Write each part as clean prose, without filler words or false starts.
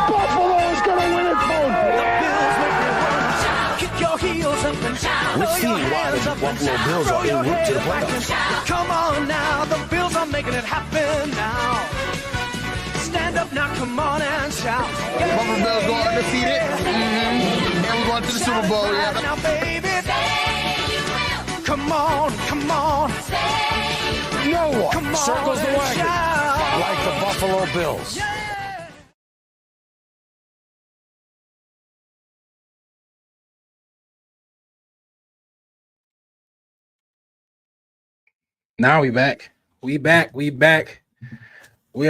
Buffalo is going to win it home. Kick your heels up and shout. Let's see why the Buffalo Bills are en route to the playoffs. Come on now, the Bills are making it happen now. Stand up now, come on and shout. Buffalo Bills go undefeated. And we're going to the Super Bowl. Yeah. Now, baby, come on, come on. No one Come on circles the and wagon shout. like the Buffalo Bills. Yeah. Now we back. We are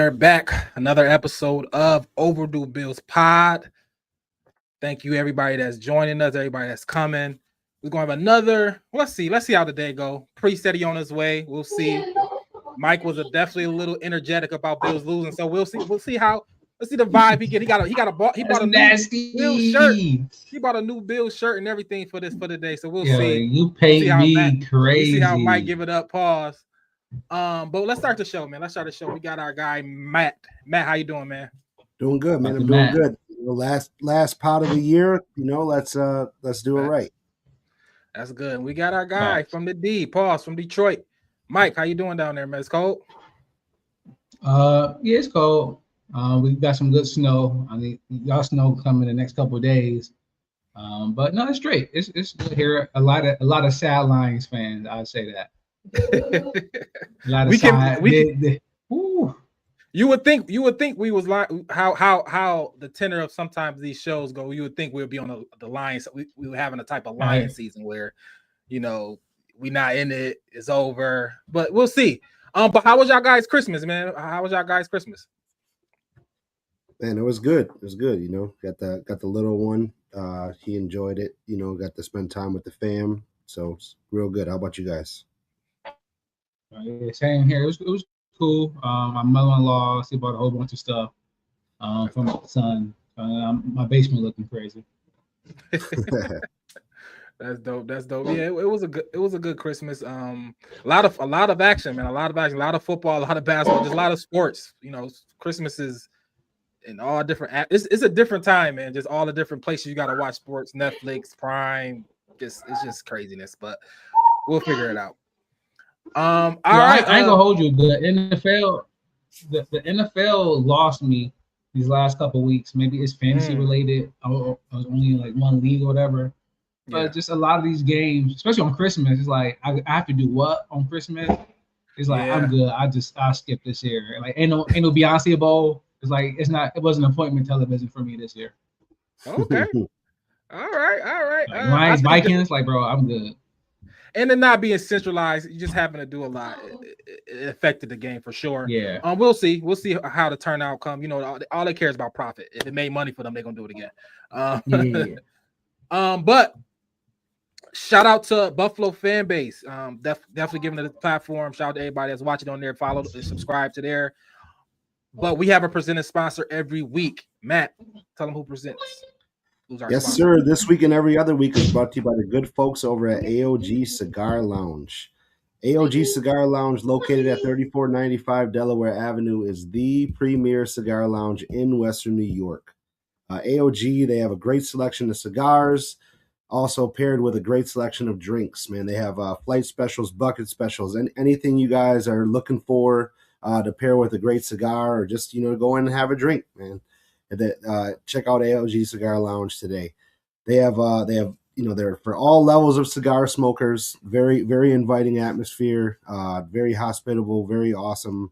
back. Another episode of Overdue Bills Pod. Thank you, everybody that's joining us, everybody that's coming. We're going to have another. Let's see how the day go. Pretty on his way. We'll see. Mike was definitely a little energetic about Bills losing, so we'll see. Let's see the vibe he get. He bought a nasty new Bills shirt. He bought a new Bills shirt and everything for the day. So we'll see. You paid me crazy. We'll see how Mike give it up. Pause. But let's start the show, man. We got our guy Matt. Matt, how you doing, man? Doing good, man. I'm doing good. The last part of the year, let's do it right. That's good. We got our guy from the D, Pause, from Detroit. Mike, how you doing down there, man? It's cold? Yeah, it's cold. We got some good snow. I mean, y'all snow coming the next couple of days. But no, it's straight. It's good here. A lot of sad Lions fans, I'd say that. A lot of You would think we was like how the tenor of sometimes these shows go. You would think we would be on the Lions. We were having a type of Lion season where, we not in it. It's over, but we'll see. But how was y'all guys' Christmas, man? How was y'all guys' Christmas? Man, it was good. It was good. Got the little one. He enjoyed it. Got to spend time with the fam. So it's real good. How about you guys? Yeah, same here. It was cool. My mother-in-law, she bought a whole bunch of stuff for my son. My basement looking crazy. That's dope. Yeah, it was a good Christmas. A lot of action, man. A lot of football, a lot of basketball, just a lot of sports. Christmas is in all different. It's a different time, man. Just all the different places you got to watch sports. Netflix, Prime. It's just craziness, but we'll figure it out. All right. I ain't gonna hold you. The NFL lost me these last couple of weeks. Maybe it's fantasy related. I was only in like one league or whatever. But just a lot of these games, especially on Christmas, it's like I have to do what on Christmas? It's like I'm good. I'll skip this year. Like ain't no Beyonce Bowl. It's like it wasn't appointment television for me this year. Okay. All right. Like Lions Vikings, like bro, I'm good. And then not being centralized, you just having to do a lot. It affected the game for sure. Yeah. We'll see how the turnout come. All they care is about profit. If it made money for them, they're gonna do it again. But shout out to Buffalo fan base. Definitely giving it the platform. Shout out to everybody that's watching on there. Follow and subscribe to there. But we have a presented sponsor every week. Matt, tell them who presents. Yes, sponsor. Sir. This week and every other week is brought to you by the good folks over at AOG Cigar Lounge. AOG Cigar Lounge, located at 3495 Delaware Avenue, is the premier cigar lounge in Western New York. AOG, they have a great selection of cigars, also paired with a great selection of drinks. Man, they have flight specials, bucket specials, and anything you guys are looking for to pair with a great cigar or just go in and have a drink, man. Check out AOG Cigar Lounge today. They have they're for all levels of cigar smokers. Very, very inviting atmosphere. Very hospitable. Very awesome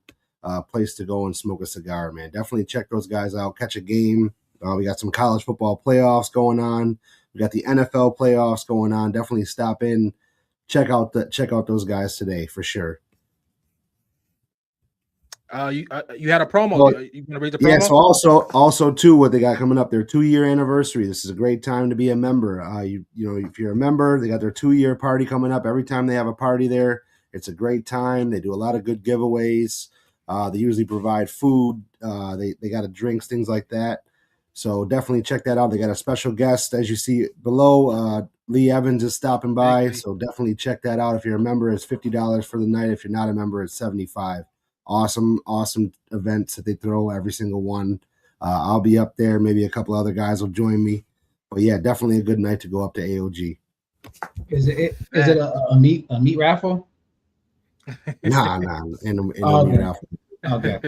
place to go and smoke a cigar, man. Definitely check those guys out. Catch a game. We got some college football playoffs going on. We got the NFL playoffs going on. Definitely stop in. Check out those guys today for sure. You had a promo. Well, you gonna read the promo? Yeah. So also too, what they got coming up, their 2-year anniversary. This is a great time to be a member. If you're a member, they got their 2-year party coming up. Every time they have a party there, it's a great time. They do a lot of good giveaways. They usually provide food. They got drinks, things like that. So definitely check that out. They got a special guest, as you see below. Lee Evans is stopping by, so definitely check that out. If you're a member, it's $50 for the night. If you're not a member, it's $75. Awesome events that they throw, every single one. I'll be up there. Maybe a couple other guys will join me. But yeah, definitely a good night to go up to AOG. Is it a meat raffle? Nah, in a meat raffle. Okay.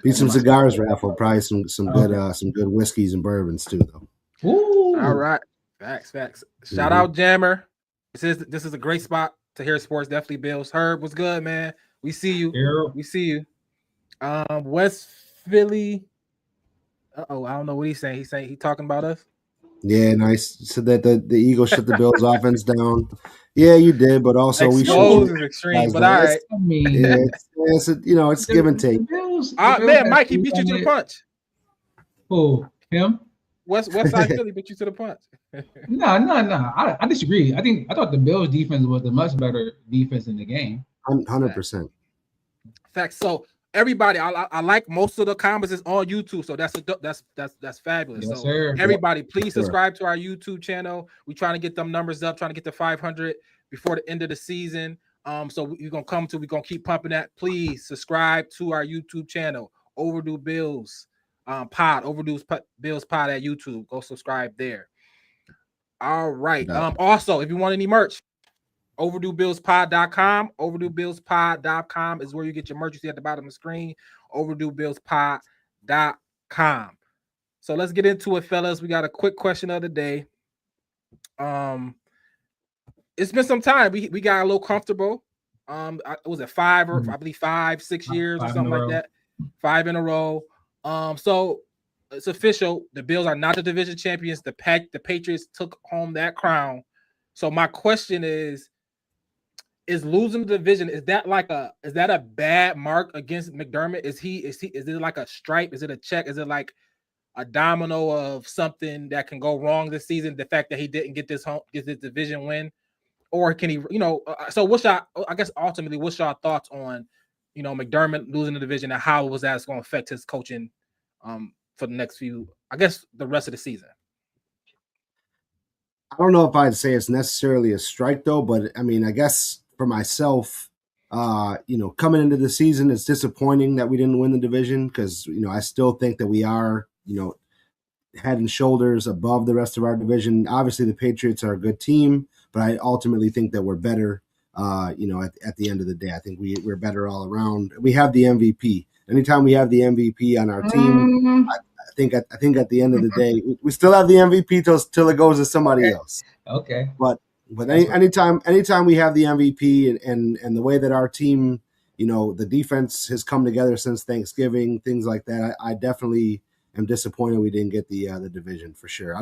Be some cigars raffle. Probably some good whiskeys and bourbons too, though. Ooh. All right, facts. Shout out Jammer. This is a great spot to hear sports. Definitely Bills. Herb, what's good, man? We see you. Yeah. We see you. West Philly. I don't know what he's saying. He talking about us. Yeah, nice. So that the Eagles shut the Bills offense down. Yeah, you did, but also we should is extreme. But all right, I mean, yeah, it's give and take. Man, Mike, he beat you to the punch. Who? Him? West Side Philly beat you to the punch. No. I disagree. I thought the Bills defense was the much better defense in the game. 100%. Facts. So everybody, I like most of the comments is on YouTube, so that's fabulous. Yes, so sir. everybody, please subscribe to our YouTube channel. We're trying to get them numbers up, trying to get to 500 before the end of the season. So we're gonna keep pumping that. Please subscribe to our YouTube channel, Overdue Bills Pod, Overdue Bills Pod at YouTube. Go subscribe there. All right. Also, if you want any merch, OverdueBillsPod.com. OverdueBillsPod.com is where you get your merch. You see at the bottom of the screen. OverdueBillsPod.com. So let's get into it, fellas. We got a quick question of the day. It's been some time. We got a little comfortable. Was it 5 or I believe 6 years or something like that? 5 in a row. So it's official. The Bills are not the division champions. The Patriots took home that crown. So my question is losing the division, is that a bad mark against McDermott? Is it like a stripe? Is it a check? Is it like a domino of something that can go wrong this season? The fact that he didn't get this division win, or can he? So I guess ultimately, what's your thoughts on McDermott losing the division and how was that going to affect his coaching for the next the rest of the season? I don't know if I'd say it's necessarily a strike though, but I mean, I guess for myself, coming into the season, it's disappointing that we didn't win the division because, I still think that we are, head and shoulders above the rest of our division. Obviously the Patriots are a good team, but I ultimately think that we're better, at the end of the day. I think we're better all around. We have the MVP. Anytime we have the MVP on our team, I think at the end of the day, we still have the MVP till it goes to somebody else. Okay. But anytime we have the MVP and the way that our team, the defense has come together since Thanksgiving, things like that, I definitely am disappointed we didn't get the division for sure.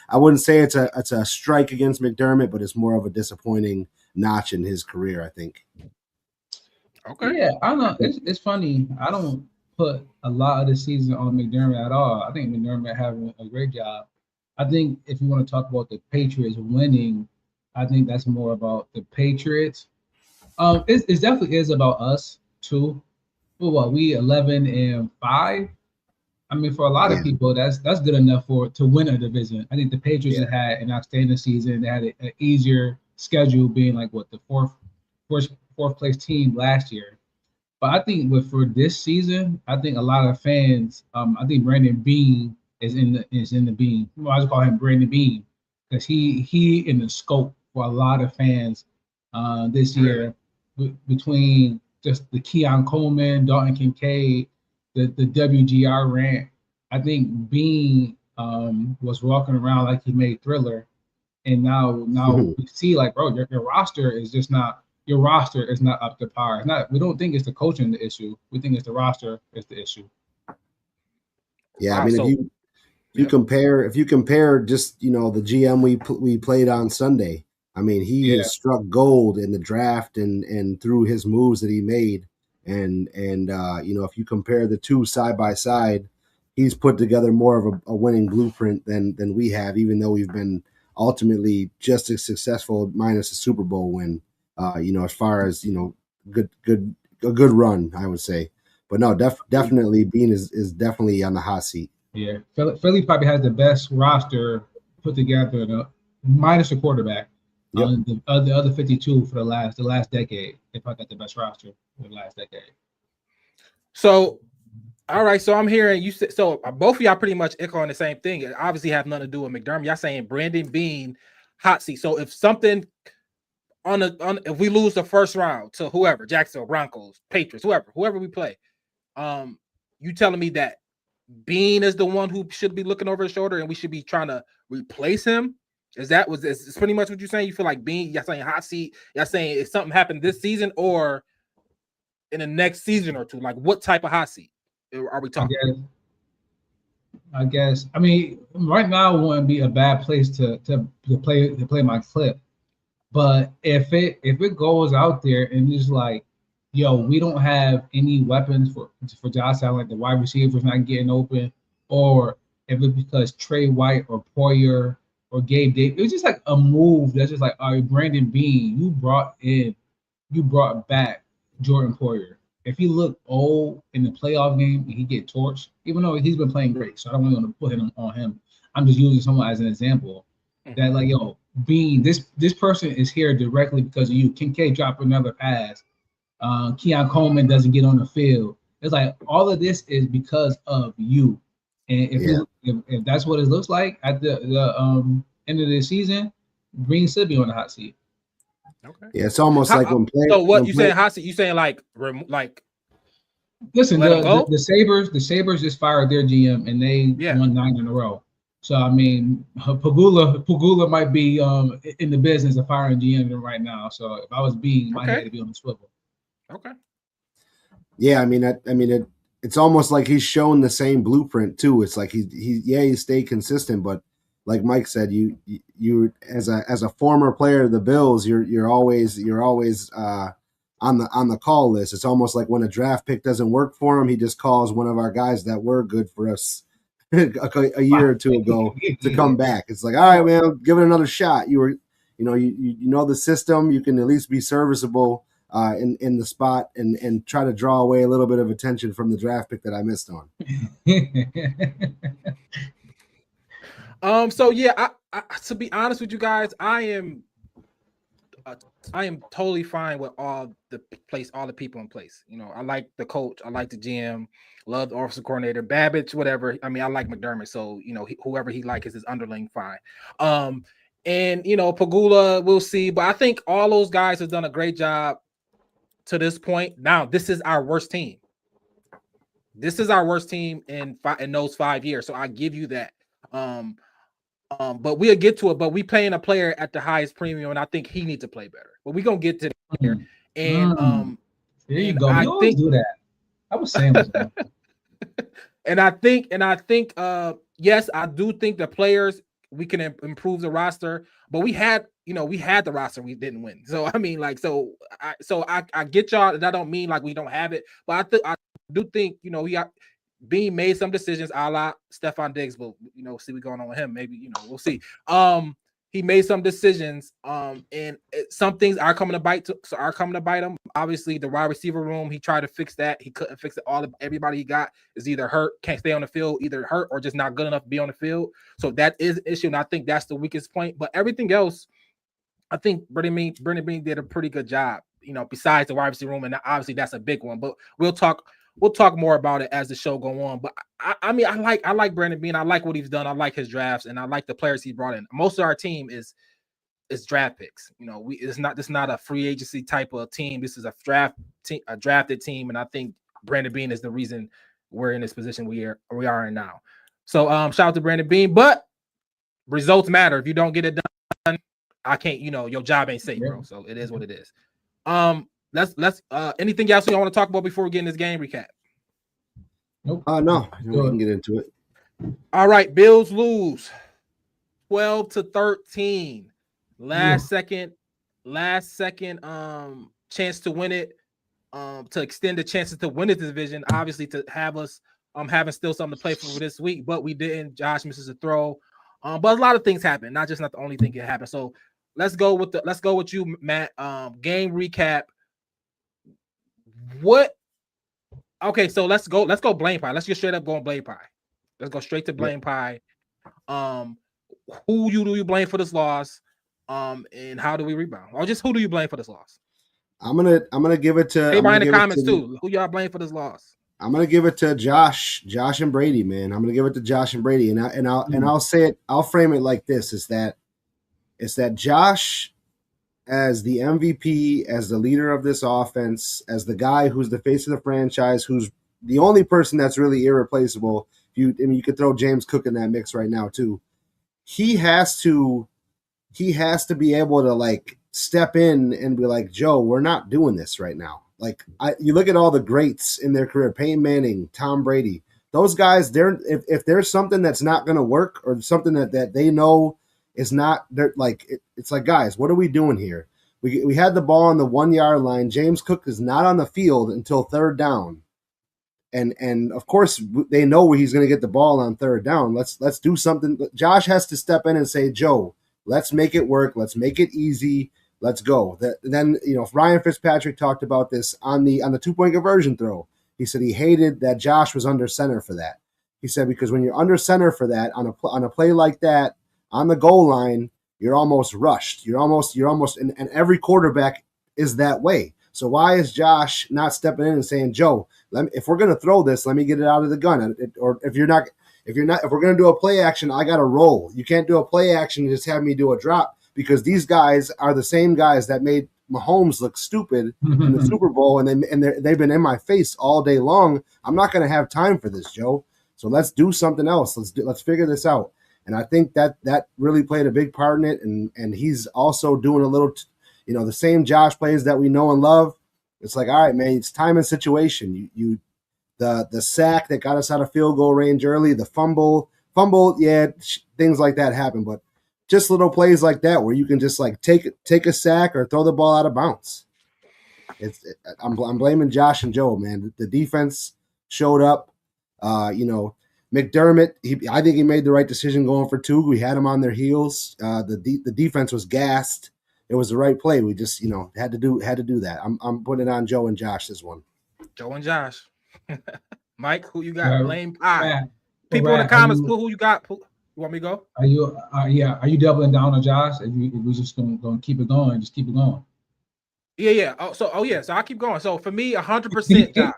I wouldn't say it's a strike against McDermott, but it's more of a disappointing notch in his career, I think. Okay. Yeah, I don't know. It's funny. I don't put a lot of the season on McDermott at all. I think McDermott having a great job. I think if you want to talk about the Patriots winning, I think that's more about the Patriots. It definitely is about us too. Well, what, we 11-5? I mean, for a lot of people, that's good enough to win a division. I think the Patriots have had an outstanding season. They had an easier schedule, being like the fourth place team last year. But I think for this season, I think a lot of fans, I think Brandon Beane is in the beam. I just call him Brandon Beane because he in the scope for a lot of fans this year between just the Keon Coleman, Dalton Kincaid, the WGR rant. I think Beane was walking around like he made Thriller, and now we see like, bro, your roster is just not. Your roster is not up to par. We don't think it's the coaching the issue. We think it's the roster is the issue. Yeah, I mean, if you compare just the GM we played on Sunday, I mean, he has struck gold in the draft and through his moves that he made, and if you compare the two side by side, he's put together more of a winning blueprint than we have, even though we've been ultimately just as successful minus a Super Bowl win. As far as a good run, I would say. But no, definitely Beane is definitely on the hot seat. Yeah, Philly probably has the best roster put together, minus a quarterback. Yep. The other 52 for the last decade, they probably got the best roster for the last decade. So All right, so I'm hearing you say so. Both of y'all pretty much echoing the same thing. It obviously have nothing to do with McDermott. Y'all saying Brandon Beane hot seat. So if something if we lose the first round to whoever, Jacksonville, Broncos, Patriots, whoever we play, you telling me that Beane is the one who should be looking over his shoulder and we should be trying to replace him? Is pretty much what you're saying? You feel like Beane, y'all saying hot seat, y'all saying if something happened this season or in the next season or two, like what type of hot seat are we talking? I guess. I mean, right now it wouldn't be a bad place to play my clip. But if it goes out there and it's like, yo, we don't have any weapons for Josh Allen, like the wide receivers not getting open, or if it's because Trey White or Poyer or Gabe Davis, it was just like a move that's just like, all right, Brandon Beane, you brought back Jordan Poyer. If he looked old in the playoff game and he get torched, even though he's been playing great, so I don't really want to put him on him. I'm just using someone as an example that like, yo, Beane, this person is here directly because of you. Kincaid dropped another pass. Keon Coleman doesn't get on the field. It's like all of this is because of you. And if that's what it looks like at the end of the season, Beane should be on the hot seat. Okay. Yeah, it's almost like when players. So what you saying hot seat? You saying like listen, the Sabres just fired their GM and they won 9 in a row. So I mean, Pagula might be in the business of firing GM right now. So if I was Beane, my head to be on the swivel. Okay. Yeah, I mean, it's almost like he's showing the same blueprint too. It's like he stayed consistent, but like Mike said, you as a former player of the Bills, you're always on the call list. It's almost like when a draft pick doesn't work for him, he just calls one of our guys that were good for us a year or two ago to come back. It's like, all right, man, give it another shot. You know the system. You can at least be serviceable in the spot and try to draw away a little bit of attention from the draft pick that I missed on. So yeah, I to be honest with you guys, I am totally fine with all the people in place. You know, I like the coach, I like the GM, love the offensive coordinator, Babbage, whatever. I mean, I like McDermott, so you know, whoever he like is his underling, fine. And you know, Pagula, we'll see, but I think all those guys have done a great job to this point. Now, this is our worst team. This is our worst team in those 5 years, so I give you that. But we'll get to it. But we paying a player at the highest premium, and I think he needs to play better. But we're gonna get to that here. And there you go. You always do that. I was saying that. and I think, yes, I do think the players we can improve the roster, but we had the roster, we didn't win. So I mean, like, I get y'all. That don't mean like we don't have it, but I do think Beane made some decisions a la Stephon Diggs, but see what's going on with him. Maybe we'll see. He made some decisions, and some things are coming to bite him. Obviously, the wide receiver room, he tried to fix that. He couldn't fix it. Everybody he got is either hurt, can't stay on the field, either hurt or just not good enough to be on the field. So that is an issue, and I think that's the weakest point. But everything else, I think Brandon Beane did a pretty good job. Besides the wide receiver room, and obviously that's a big one. But we'll talk more about it as the show go on. But I mean, I like Brandon Beane. I like what he's done. I like his drafts, and I like the players he brought in. Most of our team is draft picks. It's not a free agency type of team. This is a drafted team, and I think Brandon Beane is the reason we're in this position we are in now. So shout out to Brandon Beane, but results matter. If you don't get it done, I can't. Your job ain't safe, bro. So it is what it is. Let's anything else you want to talk about before we get in this game recap? Nope. No, we can get into it. All right, Bills lose 12-13. Last second chance to win it, to extend the chances to win this division, obviously to have us having still something to play for this week, but we didn't. Josh misses a throw. But a lot of things happen, not the only thing that happened. So let's go with you, Matt. Game recap. What? Okay, so let's go blame pie. Let's get straight up going blame pie. Let's go straight to blame pie. Who do you blame for this loss? And how do we rebound? Or just who do you blame for this loss? I'm gonna give it to. Everybody in the comments too. Who y'all blame for this loss? I'm gonna give it to Josh and Brady, man. I'm gonna give it to Josh and Brady, and I'll say it. I'll frame it like this: is that Josh, as the MVP, as the leader of this offense, as the guy who's the face of the franchise, who's the only person that's really irreplaceable. You could throw James Cook in that mix right now too. He has to be able to like step in and be like, Joe, we're not doing this right now. Like you look at all the greats in their career, Peyton Manning, Tom Brady, those guys, if there's something that's not going to work or something that they know is not, they're like, it's like, guys, what are we doing here? We had the ball on the 1 yard line. James Cook is not on the field until third down. And of course they know where he's going to get the ball on third down. Let's do something. Josh has to step in and say, Joe, let's make it work. Let's make it easy. Let's go. Then Ryan Fitzpatrick talked about this on the 2-point conversion throw. He said he hated that Josh was under center for that. He said because when you're under center for that on a play like that on the goal line, you're almost rushed. You're almost and every quarterback is that way. So why is Josh not stepping in and saying, Joe, if we're going to throw this, let me get it out of the gun. Or if we're going to do a play action, I got to roll. You can't do a play action and just have me do a drop. Because these guys are the same guys that made Mahomes look stupid in the Super Bowl, and they've been in my face all day long. I'm not going to have time for this, Joe. So let's do something else. Let's figure this out. And I think that really played a big part in it. And he's also doing a little, the same Josh plays that we know and love. It's like, all right, man, it's time and situation. The sack that got us out of field goal range early, the fumble, yeah, things like that happen, but. Just little plays like that where you can just like take a sack or throw the ball out of bounds. I'm blaming Josh and Joe, man. The defense showed up. McDermott, I think he made the right decision going for 2. We had him on their heels. The defense was gassed. It was the right play. We just had to do that. I'm putting it on Joe and Josh this one. Joe and Josh. Mike, who you got? Blame pie. People Rat, in the comments, who you got? You want me to go? Are you doubling down on Josh? If we just gonna keep it going, just keep it going. Yeah. So I'll keep going. So for me, 100% Josh.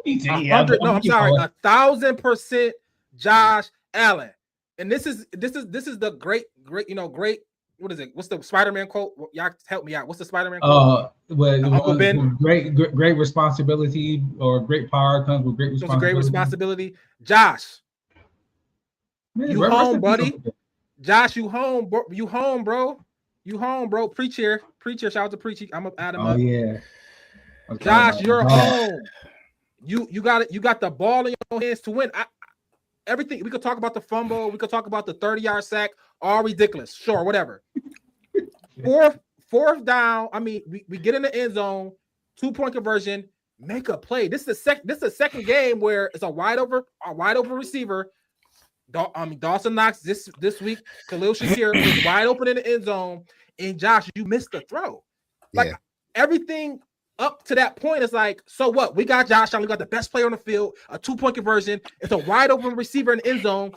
100. No, I'm sorry, 1,000% Josh Allen. And this is the great. What is it? What's the Spider-Man quote? Y'all help me out. What's the Spider-Man quote? Uncle Ben. Great responsibility or great power comes with great responsibility. Great responsibility. Josh. Man, you home, buddy. Josh, you home, bro. You home, bro. Preach here. Shout out to Preach. I'm gonna add him up. Yeah. Okay. Josh, you're home. You got it. You got the ball in your hands to win. Everything. We could talk about the fumble. We could talk about the 30-yard sack. All ridiculous. Sure, whatever. Fourth down. I mean, we get in the end zone. 2-point conversion. Make a play. This is the second game where it's a wide open receiver. Dawson Knox this week. Khalil Shakir was wide open in the end zone, and Josh, you missed the throw. Like everything up to that point is like, so what? We got Josh Allen. We got the best player on the field. A 2-point conversion. It's a wide open receiver in the end zone.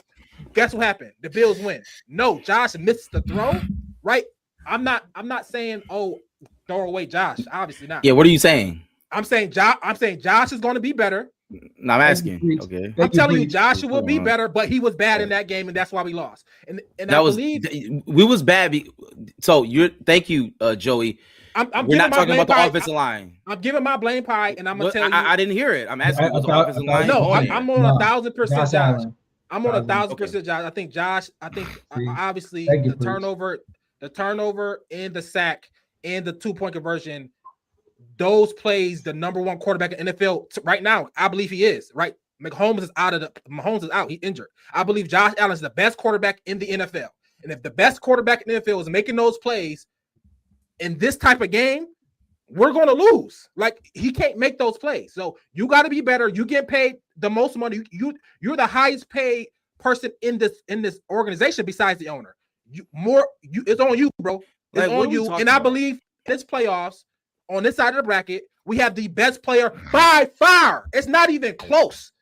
Guess what happened? The Bills win. No, Josh missed the throw. Right? I'm not saying throw away Josh. Obviously not. Yeah. What are you saying? I'm saying Josh is going to be better. No, I'm asking. Okay. I'm telling you, Joshua will be better, but he was bad in that game, and that's why we lost. And that we was bad. So thank you, Joey. We're not talking about the offensive line. I'm giving my blame pie, and I'm gonna tell you. I didn't hear it. I'm asking what's the offensive line. No, I'm on 1,000% Josh. I'm on 1,000% Josh. I think Josh. Obviously the turnover, and the sack, and the 2-point conversion. Those plays, the number 1 quarterback in the NFL right now, I believe he is, right? Mahomes is out. He's injured. I believe Josh Allen is the best quarterback in the NFL. And if the best quarterback in the NFL is making those plays in this type of game, we're going to lose. Like, he can't make those plays. So you got to be better. You get paid the most money. You're the highest paid person in this organization besides the owner. It's on you, bro. It's on you. And I believe this playoffs, on this side of the bracket, we have the best player by far. It's not even close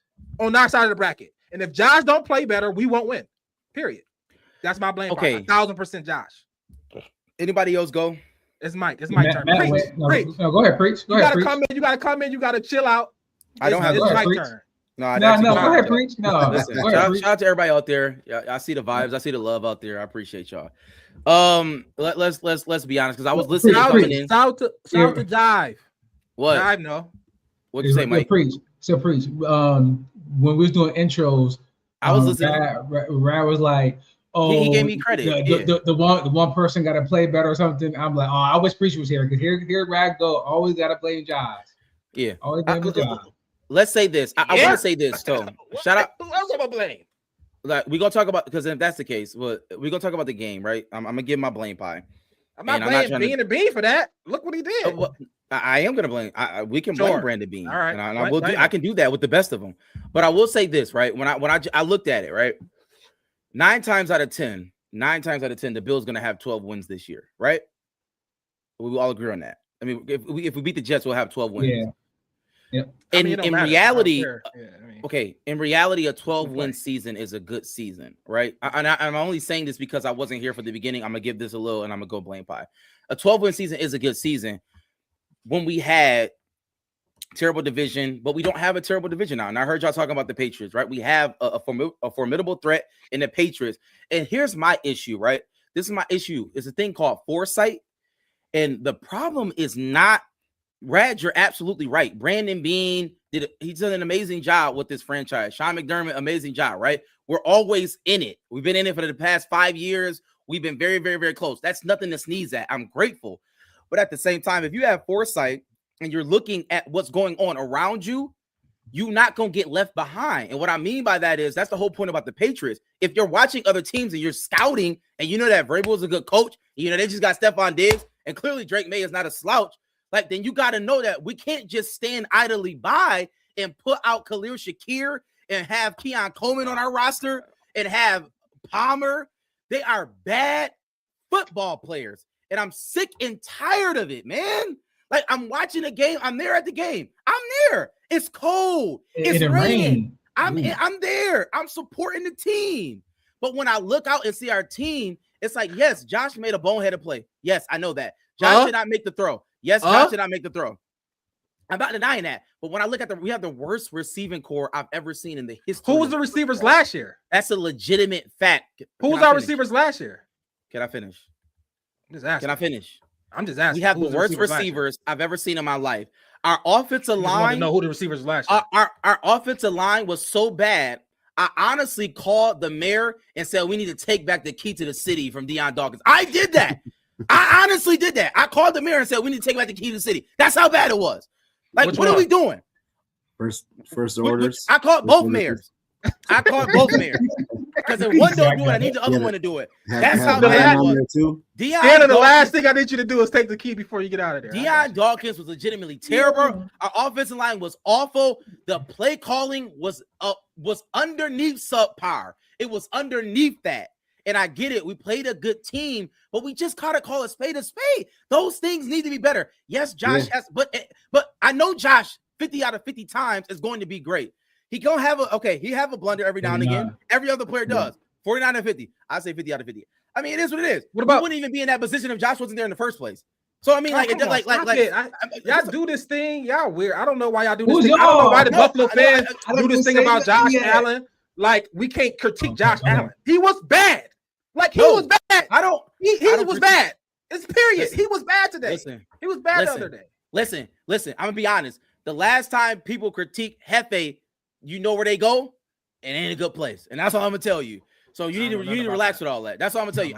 on our side of the bracket. And if Josh don't play better, we won't win. Period. That's my blame. Okay, 1,000% Josh. Anybody else go? It's Mike. It's my turn. Preach. No, go ahead, preach. You gotta come in. You gotta chill out. I don't have it's the my preach. turn. No, go ahead, preach. No, listen, go ahead, shout out to everybody out there. Yeah, I see the vibes. I see the love out there. I appreciate y'all. Let's be honest, because I was listening coming in. Shout to Jive. What? Jive, no. What'd you say, Mike? Preach. When we was doing intros, I was listening. Rad was like, "Oh, he gave me credit. The one person got to play better or something." I'm like, "Oh, I wish Preach was here because here Rad go always got to blame Jive. Yeah, always blame Jive." Let's say this. I want to say this, Tom. Shout out. Who else am I blame? Like we're gonna talk about, because if that's the case, we're gonna talk about the game, right? I'm gonna give my blame pie. I'm not blaming Bean for that. Look what he did. I am gonna blame. We can blame Brandon Bean. All right, and I will do. I can do that with the best of them. But I will say this, right? When I looked at it, right, 9 times out of 10, the Bills gonna have 12 wins this year, right? We all agree on that. I mean, if we beat the Jets, we'll have 12 wins. Yeah. Yep. In reality, in reality, a 12-win season is a good season, right? I'm only saying this because I wasn't here for the beginning. I'm gonna give this a little, and I'm gonna go blame pie. A 12-win season is a good season when we had terrible division, but we don't have a terrible division now. And I heard y'all talking about the Patriots, right? We have a formidable threat in the Patriots. And here's my issue, right? This is my issue. It's a thing called foresight, and the problem is not. Rad, you're absolutely right. Brandon Bean he's done an amazing job with this franchise. Sean McDermott, amazing job, right? We're always in it. We've been in it for the past 5 years. We've been very, very, very close. That's nothing to sneeze at. I'm grateful. But at the same time, if you have foresight and you're looking at what's going on around you, you're not going to get left behind. And what I mean by that is that's the whole point about the Patriots. If you're watching other teams and you're scouting and you know that Vrabel is a good coach, you know, they just got Stephon Diggs, and clearly Drake May is not a slouch, like, then you got to know that we can't just stand idly by and put out Khalil Shakir and have Keon Coleman on our roster and have Palmer. They are bad football players. And I'm sick and tired of it, man. Like, I'm watching a game. I'm there at the game. I'm there. It's cold. It's raining. I'm there. I'm supporting the team. But when I look out and see our team, it's like, yes, Josh made a boneheaded play. Yes, I know that. Josh did not make the throw. Yes, Josh did not make the throw. I'm not denying that. But when I look at we have the worst receiving core I've ever seen in the history. Who was the receivers last year? That's a legitimate fact. Who was our receivers last year? Can I finish? I'm just asking. Can I finish? I'm just asking. We have the worst receivers I've ever seen in my life. Our offensive line. Know who the receivers last year. Our offensive line was so bad. I honestly called the mayor and said we need to take back the key to the city from Deion Dawkins. I did that. I honestly did that. I called the mayor and said we need to take back the key to the city. That's how bad it was. Like, what are we doing? First orders. I called both mayors. I called both mayors. Because if one don't do it, I need the other one to do it. That's how bad it was. Deion, the last thing I need you to do is take the key before you get out of there. Deion Dawkins was legitimately terrible. Our offensive line was awful. The play calling was underneath subpar. It was underneath that. And I get it. We played a good team, but we just gotta call a spade a spade. Those things need to be better. Yes, Josh has, but I know Josh 50 out of 50 times is going to be great. He gonna have he have a blunder every now and again. Every other player does. 49 out of 50. I say 50 out of 50. I mean, it is what it is. What about? We wouldn't even be in that position if Josh wasn't there in the first place. So I mean, y'all do this thing. Y'all weird. I don't know why y'all do this thing. I don't know why the Buffalo fans do this thing about Josh Allen. Like, we can't critique Josh Allen. He was bad. Like, he was bad. He was bad. It's period. He was bad today. He was bad the other day. Listen. I'm gonna be honest. The last time people critique Hefe, you know where they go, and it ain't a good place. And that's all I'm gonna tell you. So you need to relax with all that. That's all I'm gonna tell you.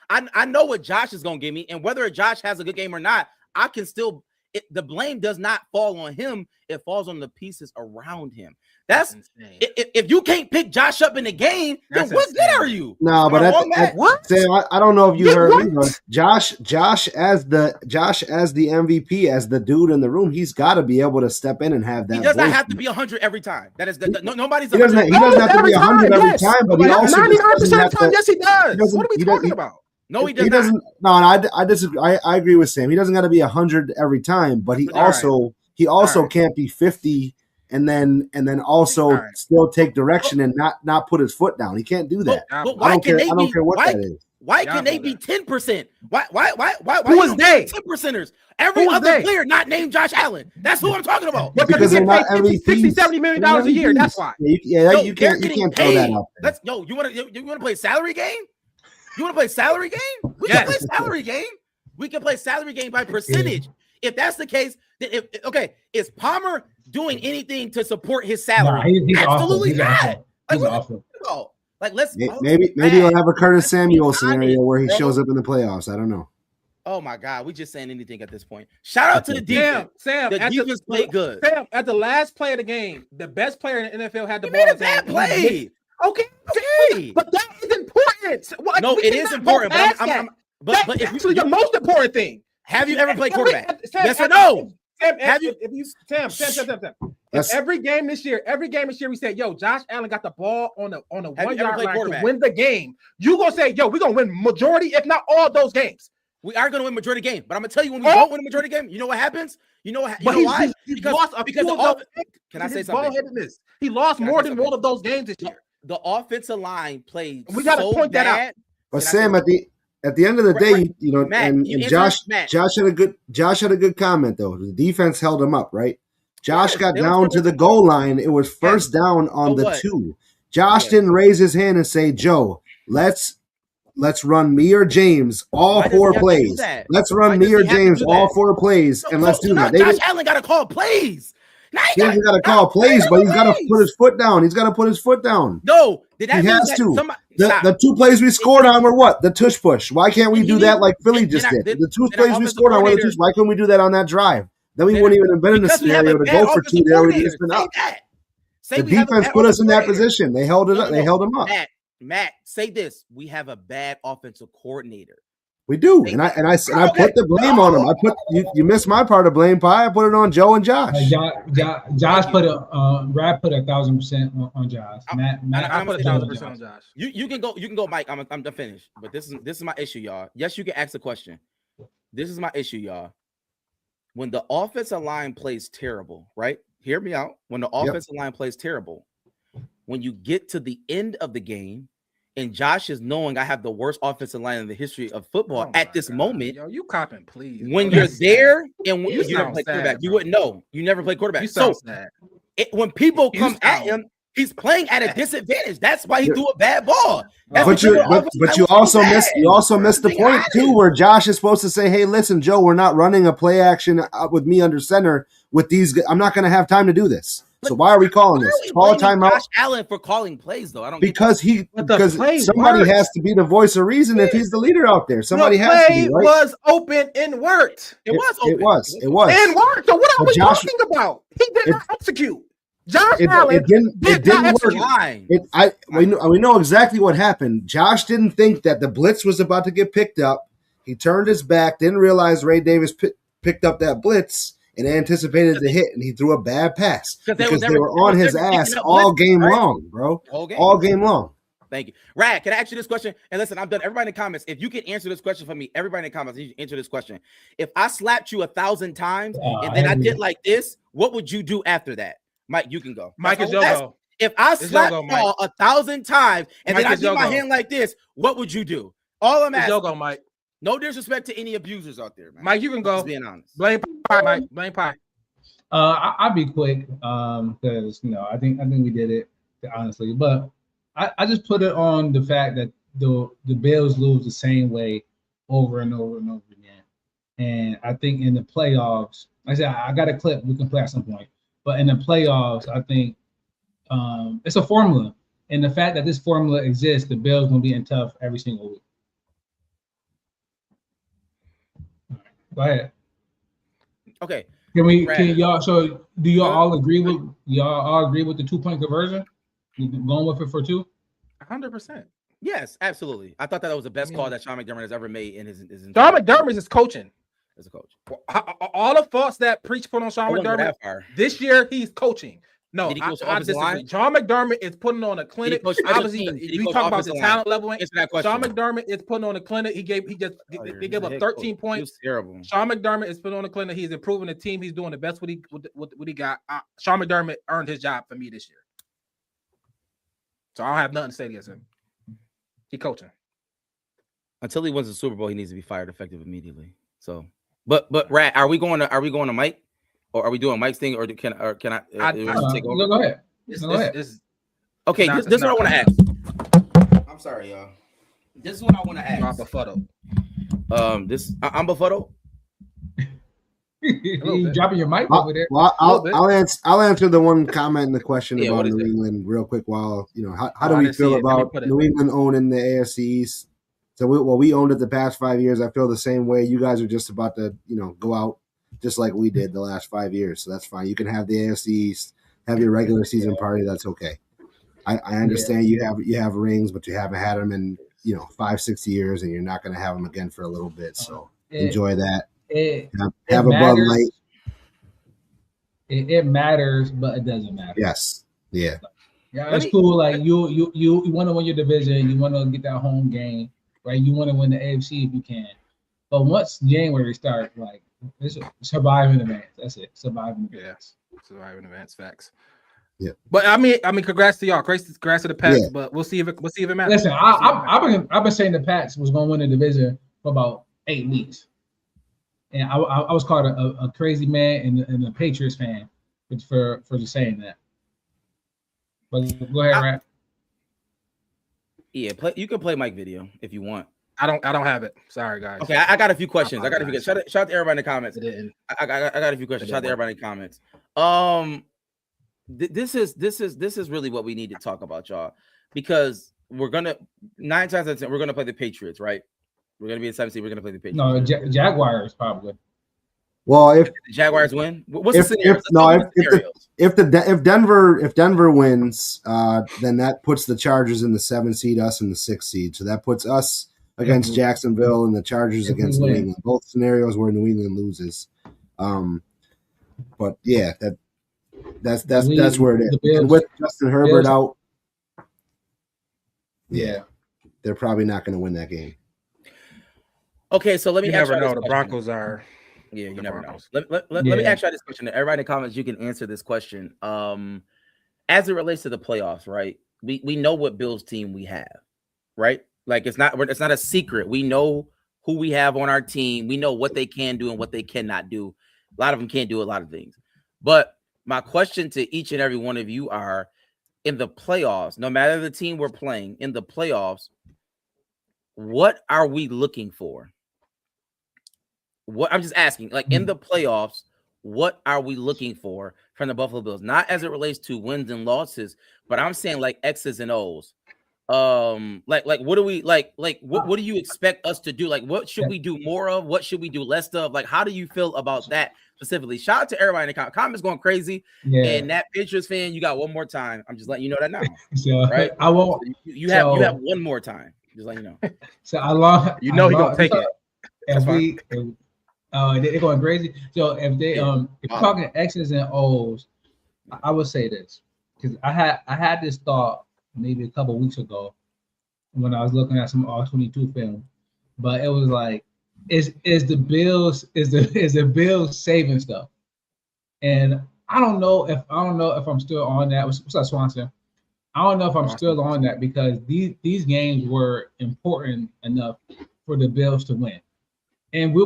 I know what Josh is gonna give me, and whether Josh has a good game or not, I can still. The blame does not fall on him. It falls on the pieces around him. That's insane. If you can't pick Josh up in the game, then what good are you? No, but Sam, I don't know if you heard me. Josh as the MVP, as the dude in the room, he's got to be able to step in and have that. He does not have to be 100 every time. That is nobody's. He doesn't have to be 100 every time, but he also 99% of the time. Yes, he does. What are we talking about? No, he doesn't. No, I disagree. I agree with Sam. He doesn't got to be 100 every time, but he also can't be 50 and then also still take direction and not put his foot down. He can't do that. But why I don't care what that is. Why can they be 10%? Why Who is they? 10%ers? Every other player not named Josh Allen. That's who I'm talking about. Because they're not MVP. $60-70 million a year. That's why. You can't throw that out there. You want to play salary game? You want to play salary game? We can play salary game. We can play salary game by percentage. If that's the case, then is Palmer doing anything to support his salary? He's absolutely awful. not. He's awful. Like let's maybe we'll have a Curtis Samuel scenario where he shows up in the playoffs. I don't know. Oh my God, we just saying anything at this point. Shout out to the defense. Sam, the defense played good. Sam, at the last play of the game, the best player in the NFL had the he ball. Made a bad play. Okay, but that is important. No, it is important. But it's actually the most important thing. Have you ever played quarterback? Yes or no? Sam, every game this year, we said, yo, Josh Allen got the ball on a 1 yard line to win the game. You gonna say, yo, we're gonna win majority, if not all those games. We are gonna win majority game, but I'm gonna tell you when we don't win a majority game, you know what happens? You know why? Can I say something? He lost more than one of those games this year. The offensive line played. We gotta point that out. But Sam, at the end of the day, Josh had a good comment though. The defense held him up, right? Josh got down to the goal line. It was first down on the 2. Josh didn't raise his hand and say, "Joe, let's run me or James all 4 plays. Let's run me or James all 4 plays, and let's do that." Josh Allen got to call plays. He doesn't got to call plays, but he's got to put his foot down. He's got to put his foot down. No, he has to. The 2 plays we scored on were what? The tush push. Why can't we do that like Philly just did? The 2 plays we scored on were the tush. Why couldn't we do that on that drive? Then we wouldn't even have been in the scenario to go for 2 there. We just been up. The defense put us in that position. They held it up. They held him up. Matt, say this: we have a bad offensive coordinator. We do, and I put the blame on him. I put you missed my part of blame pie. I put it on Joe and Josh. Josh put Brad put 1,000% on Josh. Matt I put 1,000% on Josh. You can go, Mike. I'm finished. But this is my issue, y'all. Yes, you can ask a question. This is my issue, y'all. When the offensive line plays terrible, right? Hear me out. When the offensive line plays terrible, when you get to the end of the game, and Josh is knowing I have the worst offensive line in the history of football at this moment. Yo, you copping, please. When you're there and when you never play quarterback, you wouldn't know. You never play quarterback. So when people come at him, he's playing at a disadvantage. That's why he threw a bad ball. But you also missed the point too, where Josh is supposed to say, "Hey, listen, Joe, we're not running a play action with me under center with these. I'm not going to have time to do this. So why are we calling this? Call a timeout." Josh Allen for calling plays, though. I don't because somebody has to be the voice of reason if he's the leader out there. Somebody has to be, right? Was open and worked. It was open. It was and worked. So what are we talking about? He did not execute. Josh Allen didn't work. We know exactly what happened. Josh didn't think that the blitz was about to get picked up. He turned his back, didn't realize Ray Davis picked up that blitz and anticipated the hit, and he threw a bad pass because they were on his ass all game long, bro. All game long. Thank you. Rad, can I ask you this question? And listen, I'm done. Everybody in the comments, if you can answer this question for me, everybody in the comments, you can answer this question. If I slapped you 1,000 times and then I did like this, what would you do after that? Mike, you can go. Mike is Yogo. If I slapped you 1,000 times and then I did my hand like this, what would you do? All I'm asking. Yogo, Mike. No disrespect to any abusers out there, man. Mike, you can go. Just being honest. Blame pie, Mike. Blame pie. I'll be quick because I think we did it honestly, but I just put it on the fact that the Bills lose the same way over and over and over again, and I think in the playoffs, like I said, I got a clip we can play at some point, but in the playoffs, I think it's a formula, and the fact that this formula exists, the Bills gonna be in tough every single week. Go ahead. Okay. Can y'all? So do y'all all agree with the 2-point conversion? Going with it for 2? 100%. Yes, absolutely. I thought that was the best call that Sean McDermott has ever made in his Sean McDermott is coaching. As a coach. All the faults that Preach put on Sean McDermott this year, he's coaching. No, I disagree. Sean McDermott is putting on a clinic. Obviously, we talk about the talent level. Sean McDermott is putting on a clinic. They gave up 13 points. Terrible. Sean McDermott is putting on a clinic. He's improving the team. He's doing the best what he got. Sean McDermott earned his job for me this year. So I don't have nothing to say against him. He coaching. Until he wins the Super Bowl, he needs to be fired effective immediately. So, but Rat, are we going to Mike, or are we doing Mike's thing, or can I take over? Go ahead. Okay, this is what I want to ask. I'm sorry, y'all. This is what I want to ask. I'm befuddled. I'm befuddled. You dropping your mic over there? Well, I'll answer the one comment in the question about New England real quick. While how do we feel about New England owning the AFC East? So we owned it the past 5 years. I feel the same way. You guys are just about to go out just like we did the last 5 years. So that's fine. You can have the AFC East, have your regular season party. That's okay. I understand you have rings, but you haven't had them in 5-6 years, and you're not going to have them again for a little bit. So enjoy that. Have a Bud Light. It matters, but it doesn't matter. Yes. Yeah. Yeah, it's cool. Like you want to win your division. You want to get that home game, right? You want to win the AFC if you can. But once January starts, like it's survive in advance. That's it. Survive in advance. Yes. Survive in advance. Facts. Yeah. But I mean, congrats to y'all. Congrats to the Pats. Yeah. But we'll see if it matters. Listen, I've been saying the Pats was going to win the division for about 8 weeks. And I was called a crazy man and a Patriots fan for just saying that. But go ahead, Rap. Yeah, you can play Mike video if you want. I don't have it. Sorry, guys. Okay, I got a few questions. Shout out to everybody in the comments. I got a few questions. Shout out to everybody in the comments. This is really what we need to talk about, y'all, because we're gonna 9 times out of 10 we're gonna play the Patriots, right? We're gonna be in 17. We're gonna play the Patriots. No, Jaguars probably. Well, if the Jaguars win, what's the scenario? If Denver wins, then that puts the Chargers in the 7th seed, us in the 6th seed. So that puts us against Jacksonville and the Chargers against New England. Both scenarios where New England loses. But yeah, that's where it is. And with Justin Herbert out, they're probably not going to win that game. Okay, so let me. You never know. The Broncos are. Yeah, you never know. Let me ask you this question. Everybody in the comments, you can answer this question. As it relates to the playoffs, right? We know what Bills team we have, right? Like it's not a secret. We know who we have on our team. We know what they can do and what they cannot do. A lot of them can't do a lot of things. But my question to each and every one of you are, in the playoffs, no matter the team we're playing, in the playoffs, what are we looking for? What I'm just asking, like in the playoffs, what are we looking for from the Buffalo Bills? Not as it relates to wins and losses, but I'm saying like X's and O's. Like what do we like what do you expect us to do? Like what should we do more of? What should we do less of? Like how do you feel about that specifically? Shout out to everybody in the comments going crazy. Yeah. And that Patriots fan, you got one more time. I'm just letting you know that now. So, right? I won't. You have one more time. Just letting you know. So I love. He gonna take it. They're going crazy. So if they if you're talking X's and O's, I would say this because I had this thought maybe a couple of weeks ago when I was looking at some R22 film, but it was like, is the Bills saving stuff? And I don't know if I'm still on that. What's up, Swanson? I don't know if I'm still on that because these games were important enough for the Bills to win. And we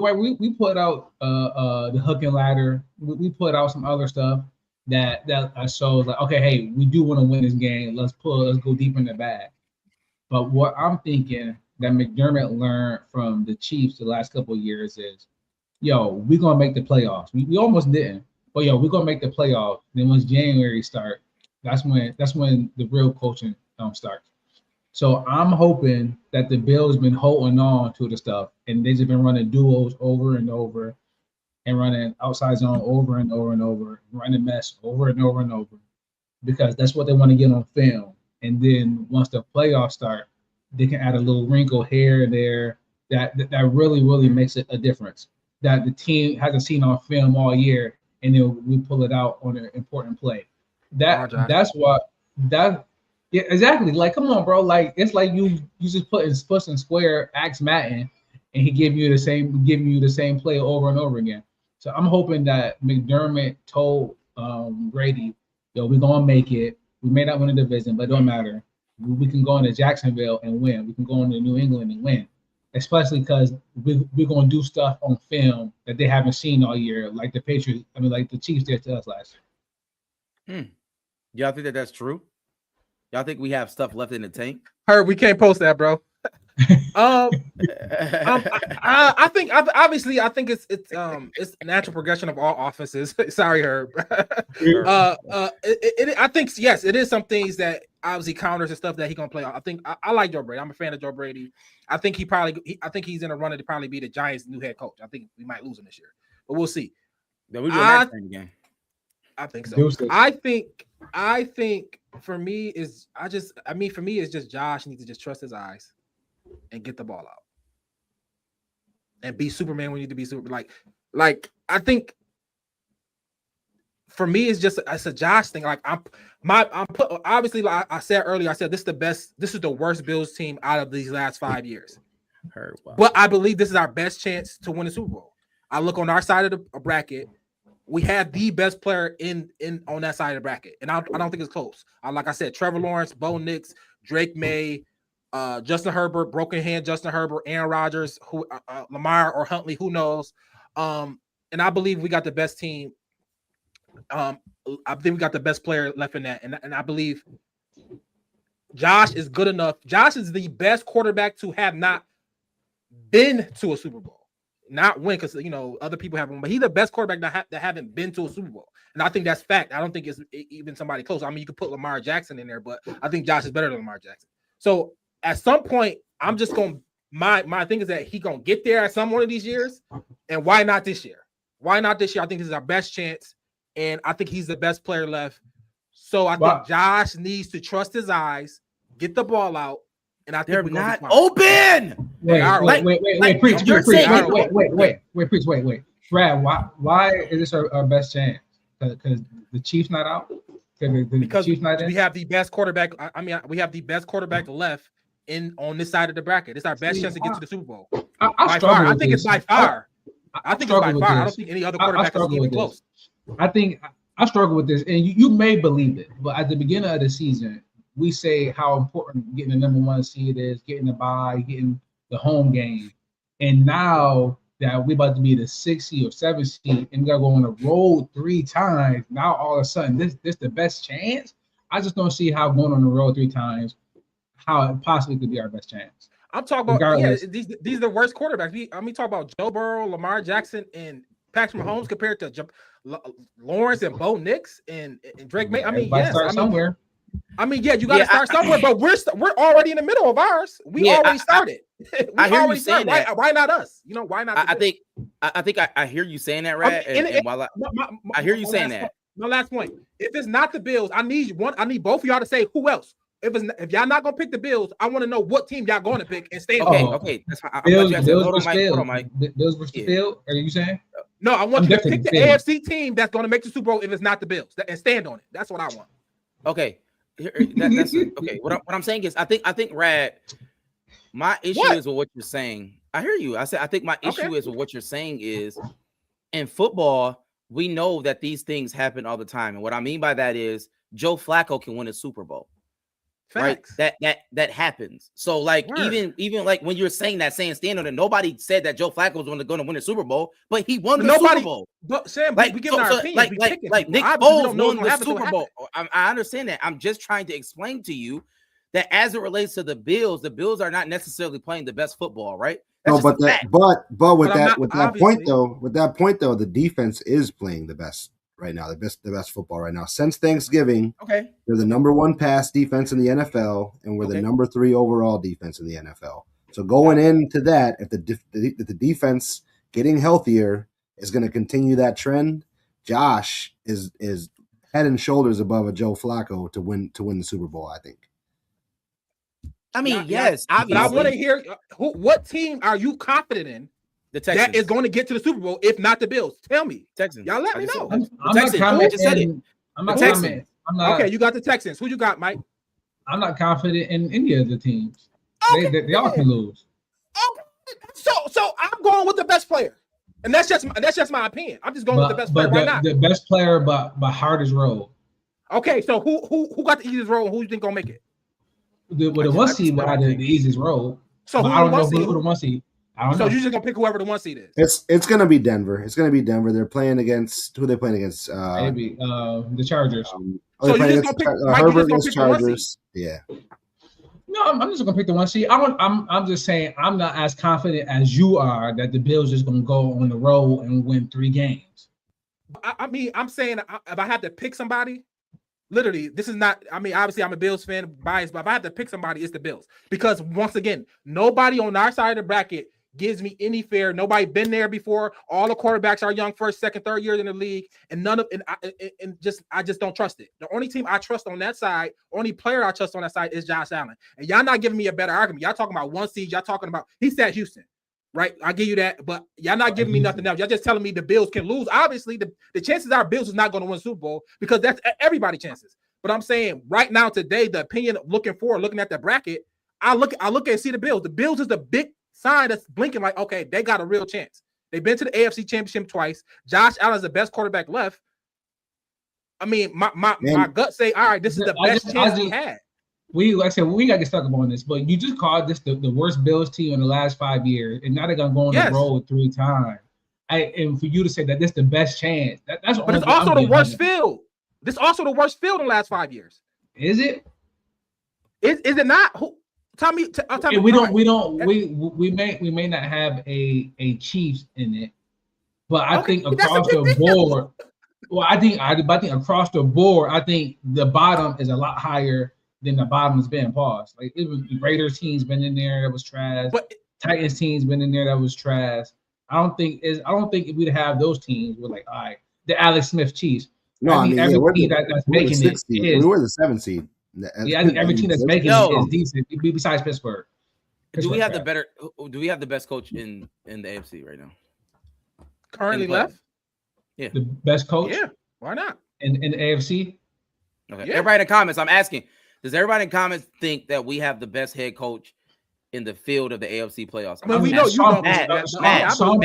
put out the hook and ladder. We put out some other stuff that shows like, okay, hey, we do want to win this game. Let's go deep in the bag. But what I'm thinking that McDermott learned from the Chiefs the last couple of years is, we're gonna make the playoffs. We almost didn't, but we're gonna make the playoffs. Then once January starts, that's when the real coaching starts. So I'm hoping that the Bills been holding on to the stuff and they've just been running duos over and over and running outside zone over and over and over, running mesh over and over and over, because that's what they want to get on film. And then once the playoffs start, they can add a little wrinkle here and there that really, really makes it a difference that the team hasn't seen on film all year, and then we pull it out on an important play. That's what. Yeah, exactly. Like, come on, bro. Like, it's like you just put in square, ask Madden, and he giving you the same play over and over again. So I'm hoping that McDermott told Brady, we're gonna make it. We may not win the division, but it don't matter. We can go into Jacksonville and win. We can go into New England and win. especially because we're going to do stuff on film that they haven't seen all year, like the Patriots. I mean, like the Chiefs did to us last year. Y'all think that's true? Y'all think we have stuff left in the tank? Herb, we can't post that, bro. I think obviously I think it's a natural progression of all offenses. Sorry, Herb. I think yes, it is some things that obviously counters and stuff that he gonna play. I think I like Joe Brady. I'm a fan of Joe Brady. I think I think he's in a run to probably be the Giants' new head coach. I think we might lose him this year, but we'll see. Then we do that again. I think so. I think for me is for me it's just Josh needs to just trust his eyes and get the ball out and be Superman when you need to be super. Like I think for me it's a Josh thing. Like obviously like I said earlier, I said this is the worst Bills team out of these last 5 years. Wow. But I believe this is our best chance to win the Super Bowl. I look on our side of the bracket. We have the best player in on that side of the bracket, and I don't think it's close. Like I said, Trevor Lawrence, Bo Nix, Drake May, Justin Herbert, broken hand Justin Herbert, Aaron Rodgers, who Lamar or Huntley, who knows? And I believe we got the best team. I think we got the best player left in that, and I believe Josh is good enough. Josh is the best quarterback to have not been to a Super Bowl. Not win because other people have won, but he's the best quarterback that haven't been to a Super Bowl, and I think that's fact. I don't think it's even somebody close. I mean, you could put Lamar Jackson in there, but I think Josh is better than Lamar Jackson. So at some point, I'm just going. My thing is that he gonna get there at some one of these years, and why not this year? Why not this year? I think this is our best chance, and I think he's the best player left. So I think Josh needs to trust his eyes, get the ball out. And I think they're not open. Wait, preach. Brad, why is this our best chance? Because the Chiefs not out. Because Chiefs not in? We have the best quarterback. We have the best quarterback left on this side of the bracket. It's our best chance to get to the Super Bowl. I think it's by far. I think it's by far. I don't think any other quarterback is even close. I think I struggle with this, and you may believe it, but at the beginning of the season, we say how important getting the number 1 seed is, getting the bye, getting the home game. And now that we're about to be the 6th seed or 7th seed and we got to go on the road 3 times, now all of a sudden this the best chance? I just don't see how going on the road 3 times, how it possibly could be our best chance. I'm talking about, these are the worst quarterbacks. Talk about Joe Burrow, Lamar Jackson, and Patrick Mahomes compared to Lawrence and Bo Nix and Drake May. Somewhere. You got to start somewhere, but we're already in the middle of ours. We already started. I hear you saying that. Why not us? Why not? I think I hear you saying that, right? I hear you saying that. My last point: if it's not the Bills, I need both of y'all to say who else. If y'all not gonna pick the Bills, I want to know what team y'all going to pick and stay. Okay. Bills versus the Field. Are you saying? No, I want you to pick the AFC team that's going to make the Super Bowl if it's not the Bills, and stand on it. That's what I want. Okay. That's okay. What I'm saying is, I think Rad, my issue is with what you're saying. I hear you. I think my issue is with what you're saying is, in football, we know that these things happen all the time, and what I mean by that is Joe Flacco can win a Super Bowl. Facts. Right? That happens. So like even like when you're saying stand on it, nobody said that Joe Flacco was going to win a Super Bowl, but he won the Super Bowl. But Sam, we give our opinion. Like Nick Foles won the Super Bowl. I understand that. I'm just trying to explain to you that as it relates to the Bills are not necessarily playing the best football, right? That's with that point though, the defense is playing the best right now, the best football right now. Since Thanksgiving, they're the number 1 pass defense in the NFL, and we're the number 3 overall defense in the NFL. So going into that, if the defense getting healthier is going to continue that trend, Josh is head and shoulders above a Joe Flacco to win the Super Bowl, I think. I mean, yes, obviously. But I want to hear what team are you confident in the Texans that is going to get to the Super Bowl, if not the Bills? Tell me. Texans. Y'all let me know. I'm not confident. Okay, you got the Texans. Who you got, Mike? I'm not confident in any of the teams. They all can lose. Okay. So I'm going with the best player. And that's just my opinion. I'm just going with the best player. Why not? The best player but hardest road. Okay, so who got the easiest road and who you think gonna make it? The 1 seed had the easiest road. So I don't know who the 1 seed. I don't know. So you're just gonna pick whoever the 1 seed is. It's gonna be Denver. It's gonna be Denver. They're playing against who? Are they playing against? Maybe the Chargers. So you're just gonna pick Herbert against Chargers. Yeah. No, I'm just gonna pick the 1 seed. I'm just saying I'm not as confident as you are that the Bills is gonna go on the road and win 3 games. I mean, I'm saying if I had to pick somebody, literally, this is not. I mean, obviously, I'm a Bills fan, biased, but if I had to pick somebody, it's the Bills because once again, nobody on our side of the bracket gives me any fear. Nobody been there before. All the quarterbacks are young, first, second, third years in the league, and I just don't trust it. The only team I trust on that side, only player I trust on that side is Josh Allen. And y'all not giving me a better argument. Y'all talking about 1 seed. Y'all talking about he said Houston, right? I give you that, but y'all not giving me nothing else. Y'all just telling me the Bills can lose. Obviously, the chances are Bills is not going to win Super Bowl because that's everybody's chances. But I'm saying right now, today, the opinion of looking at the bracket, I look and see the Bills. The Bills is the big sign that's blinking like, okay, they got a real chance. They've been to the AFC Championship twice. Josh Allen's the best quarterback left. I mean, my gut say, all right, this is the best chance we had. We gotta get stuck up on this, but you just called this the worst Bills team in the last 5 years, and now they're gonna go on the road 3 times. And for you to say that this is the best chance, that's. But it's also the worst field. This is also the worst field in the last 5 years. Is it? Is it not? Who? Tell me. We may not have a Chiefs in it, but I think across the board. Well, I think across the board, I think the bottom is a lot higher than the bottom has been. Pause. Like it was the Raiders team's been in there that was trash. But Titans team's been in there that was trash. I don't think if we'd have those teams, we're like, all right, the Alex Smith Chiefs. No, I mean every team that's making it is. We were the 7th seed. I think every team that's making it is decent, besides Pittsburgh. Do we have the best coach in the AFC right now? Currently left? Yeah. The best coach? Yeah. Why not? In the AFC? Okay. Yeah. Everybody in the comments, I'm asking, does everybody in the comments think that we have the best head coach in the field of the AFC playoffs? I mean, we know you don't. Matt, I'm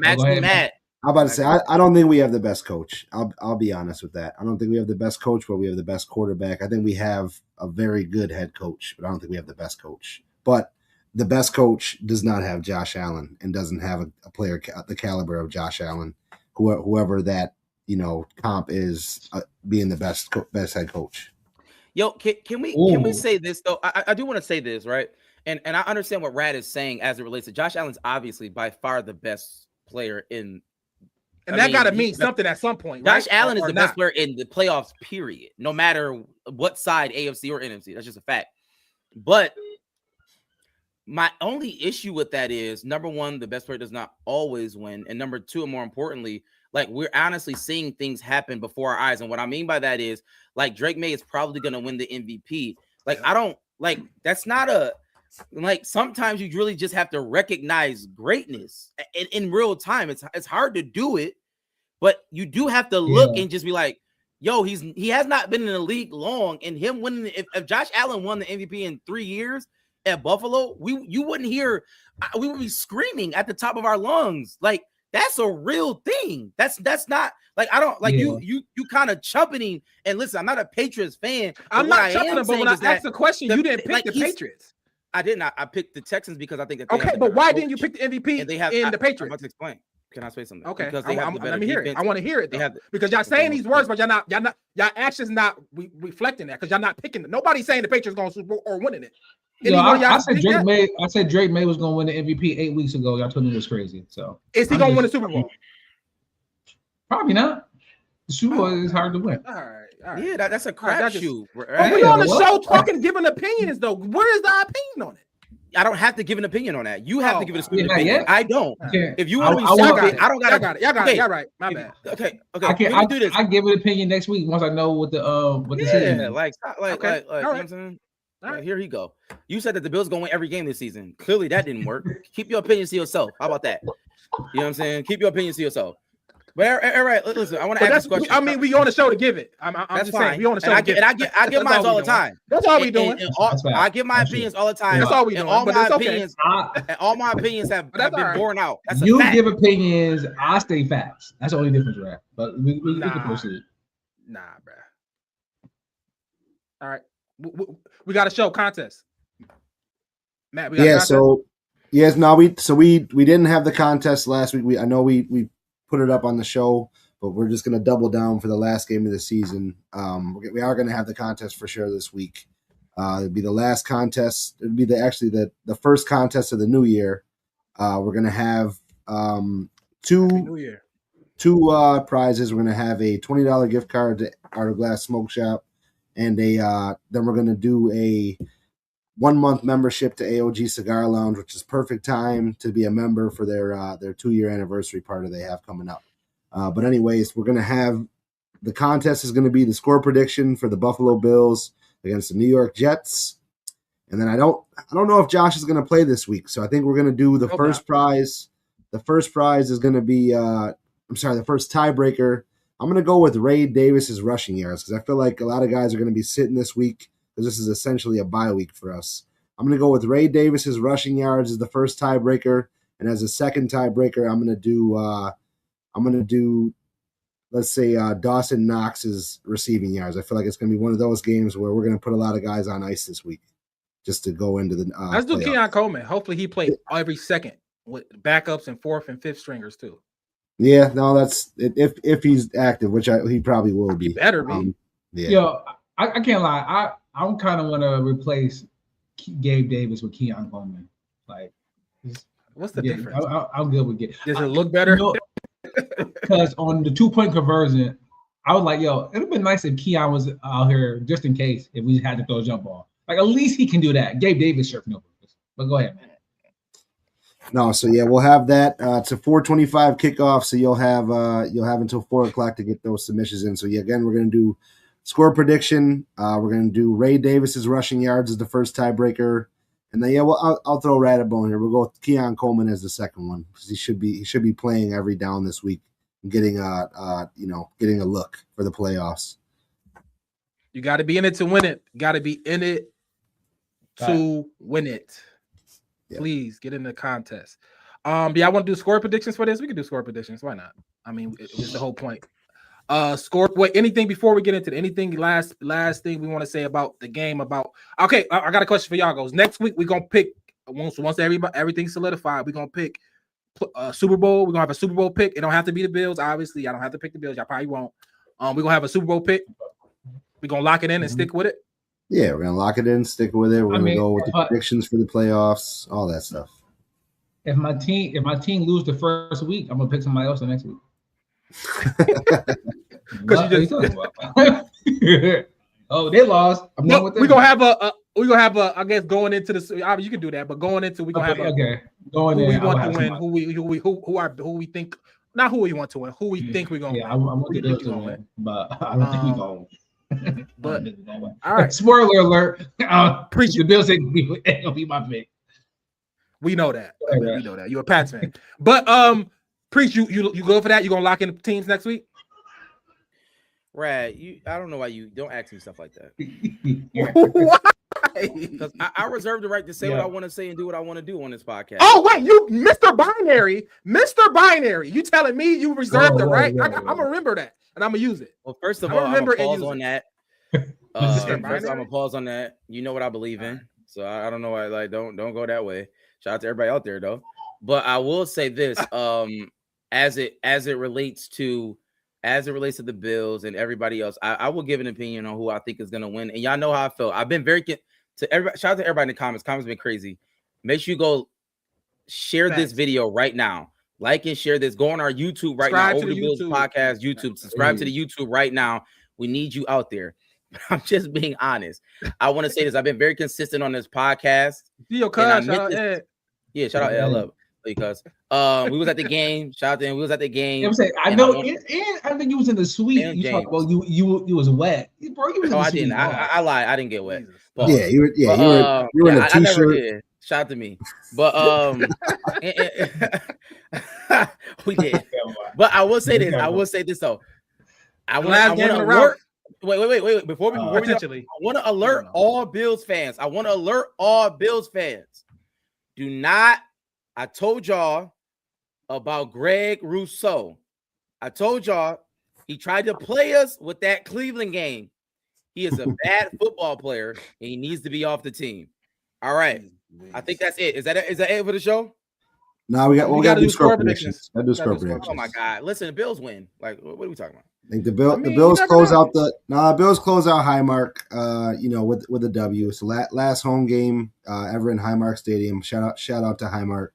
asking Matt. I'm about to say I don't think we have the best coach. I'll be honest with that. I don't think we have the best coach, but we have the best quarterback. I think we have a very good head coach, but I don't think we have the best coach. But the best coach does not have Josh Allen and doesn't have a player the caliber of Josh Allen, whoever that comp is being the best head coach. Yo, can we say this though? I do want to say this, right? And I understand what Rad is saying as it relates to Josh Allen's obviously by far the best player in. And that got to mean something at some point. Josh Allen is the best player in the playoffs, period. No matter what side, AFC or NFC. That's just a fact. But my only issue with that is, number one, the best player does not always win. And number two, and more importantly, like we're honestly seeing things happen before our eyes. And what I mean by that is, like Drake May is probably going to win the MVP. Like, I don't, like, that's not a, like sometimes you really just have to recognize greatness in real time. It's hard to do it, but you do have to look and just be like, yo, he has not been in the league long, and him winning. If Josh Allen won the MVP in 3 years at Buffalo, you wouldn't hear. We would be screaming at the top of our lungs. Like that's a real thing. That's not like I don't like you kind of chumping. And listen, I'm not a Patriots fan. I'm not chumping, but when I asked the question, you didn't pick the Patriots. I did not. I picked the Texans because I think that. Okay, but why didn't you pick the MVP in the Patriots? I'm about to explain. Can I say something? Okay, because let me hear it. I want to hear it because y'all saying these words, but y'all actions not reflecting that because y'all not picking it. Nobody's saying the Patriots going to Super Bowl or winning it. I said Drake May was going to win the MVP 8 weeks ago. Y'all told me it was crazy. So is he going to win the Super Bowl? Probably not. The Super Bowl is hard to win. All right. Yeah, that's a crapshoot. But we on the show talking, giving opinions though. Where is the opinion on it? I don't have to give an opinion on that. You have to give it a opinion. Yet. I don't. Okay. If you want to be stupid, I don't got it. Y'all got it. Y'all right. My bad. Okay. I'll do this. I give an opinion next week once I know what the season is. Like you know what I'm saying? All right, here he go. You said that the Bills going to win every game this season. Clearly, that didn't work. Keep your opinions to yourself. How about that? You know what I'm saying? Keep your opinions to yourself. But all right, listen. I want to ask this question. I mean, we on the show to give it. I'm that's just fine. saying we on the show. I give mine all the time. That's all we doing. I give my opinions all the time. That's all we doing. All my opinions, and all my opinions have been borne out. That's you give opinions. I stay facts. That's the only difference, right? But we can proceed. Nah, bro. All right, we got a show contest. Matt, we got so yes, no, we didn't have the contest last week. I know we put it up on the show, but we're just gonna double down for the last game of the season. We are gonna have the contest for sure this week. It'd be the last contest. It'd be the first contest of the new year. We're gonna have two prizes. We're gonna have a $20 gift card to Art of Glass Smoke Shop, and then we're gonna do a 1 month membership to AOG Cigar Lounge, which is perfect time to be a member for their 2-year anniversary party they have coming up. But anyways, we're gonna have the contest is gonna be the score prediction for the Buffalo Bills against the New York Jets. And then I don't know if Josh is gonna play this week, so I think we're gonna do the first prize. The first prize is gonna be the first tiebreaker. I'm gonna go with Ray Davis's rushing yards because I feel like a lot of guys are gonna be sitting this week because this is essentially a bye week for us. I'm going to go with Ray Davis's rushing yards as the first tiebreaker, and as a second tiebreaker, I'm going to do, let's say, Dawson Knox's receiving yards. I feel like it's going to be one of those games where we're going to put a lot of guys on ice this week just to go into the. Let's do Keon Coleman. Hopefully, he plays every second with backups and fourth and fifth stringers too. Yeah, no, that's if he's active, which he probably will be. He better be. Yeah. Yo, I can't lie. I kind of want to replace Gabe Davis with Keon Coleman. Like, what's the difference? I'm good with Gabe. Does it look better? Because on the 2-point conversion, I was like, yo, it'd have been nice if Keon was out here just in case if we had to throw a jump ball. Like, at least he can do that. Gabe Davis, sure, no purpose. But go ahead, man. No, so yeah, we'll have that. It's a 4:25 kickoff, so you'll have until 4:00 to get those submissions in. So yeah, again, we're gonna do score prediction. We're going to do Ray Davis's rushing yards as the first tiebreaker, and then I'll throw Radabone here. We'll go with Keon Coleman as the second one because he should be playing every down this week and getting a look for the playoffs. You got to be in it to win it. Got to be in it to win it. Yep. Please get in the contest. I want to do score predictions for this. We can do score predictions. Why not? I mean, it's the whole point. Anything before we get into anything last thing we want to say about the game okay, I got a question for y'all goes. Next week we're gonna pick once everything's solidified, we're gonna pick Super Bowl. We're gonna have a Super Bowl pick. It don't have to be the Bills, obviously. I don't have to pick the Bills, y'all probably won't. We're gonna have a Super Bowl pick. We're gonna lock it in and stick with it. Yeah, we're gonna lock it in, stick with it. We're gonna go with the predictions for the playoffs, all that stuff. If my team lose the first week, I'm gonna pick somebody else the next week. Because you just oh, they lost. We're gonna have a I guess going into the you can do that, but going into we're gonna have going who in, we want to win, who we think not who we want to win, who we think we're gonna win. I want the Bills to win, but I don't think we're gonna win. But all right, spoiler alert. Preach the Bills ain't gonna be my pick. We know that. We know that. You're a Pats fan. But Preach, you go for that? You gonna lock in the teams next week? Rad, I don't know why you don't ask me stuff like that. Why? Because I reserve the right to say what I want to say and do what I want to do on this podcast. Oh wait, you Mr. Binary. You telling me you reserve the right? I'm gonna remember that and I'm gonna use it. Well, first of all, I'm gonna pause on that. First, I'm gonna pause on that. You know what I believe in, so I don't know why. Don't go that way. Shout out to everybody out there though. But I will say this, as it relates to the Bills and everybody else, I will give an opinion on who I think is going to win. And y'all know how I feel. I've been very to everybody. Shout out to everybody in the comments. Comments been crazy. Make sure you go share this video right now. Like and share this. Go on our YouTube right now. Over the Bills podcast YouTube. Subscribe to the YouTube right now. We need you out there. I'm just being honest. I want to say this. I've been very consistent on this podcast. Shout out Ed. Yeah, shout out Ed Love. Because we was at the game. Shout out to him. We was at the game. I know, and I think you was in the suite. You talked about you was wet, bro. You was in the I suite. didn't. I lied. I didn't get wet. Yeah, you were in a t-shirt. I never did. Shout out to me. But we did. But I will say this. I will say this though. I want to alert. Wait. Before we potentially, I want to alert all Bills fans. Do not. I told y'all about Greg Rousseau. I told y'all he tried to play us with that Cleveland game. He is a bad football player, and he needs to be off the team. All right. I think that's it. Is that it for the show? No, we got to do score predictions. Got to do score predictions. Oh my God! Listen, the Bills win. Like, what are we talking about? I think the Bills close out Bills close out Highmark. With a W. It's the last home game ever in Highmark Stadium. Shout out to Highmark.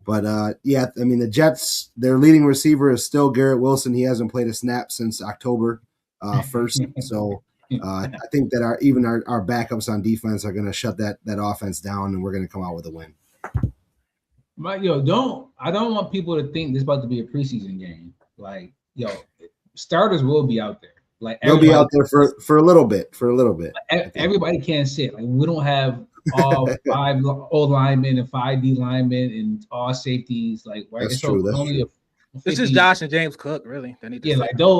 The Jets. Their leading receiver is still Garrett Wilson. He hasn't played a snap since October 1st. So I think that our backups on defense are going to shut that offense down, and we're going to come out with a win. But I don't want people to think this is about to be a preseason game. Like, starters will be out there. Like, they'll be out there for a little bit. Everybody can't sit. Like, we don't have all 5 O linemen and 5 D linemen and all safeties. Like, right? That's true. This is Josh and James Cook, really. They need to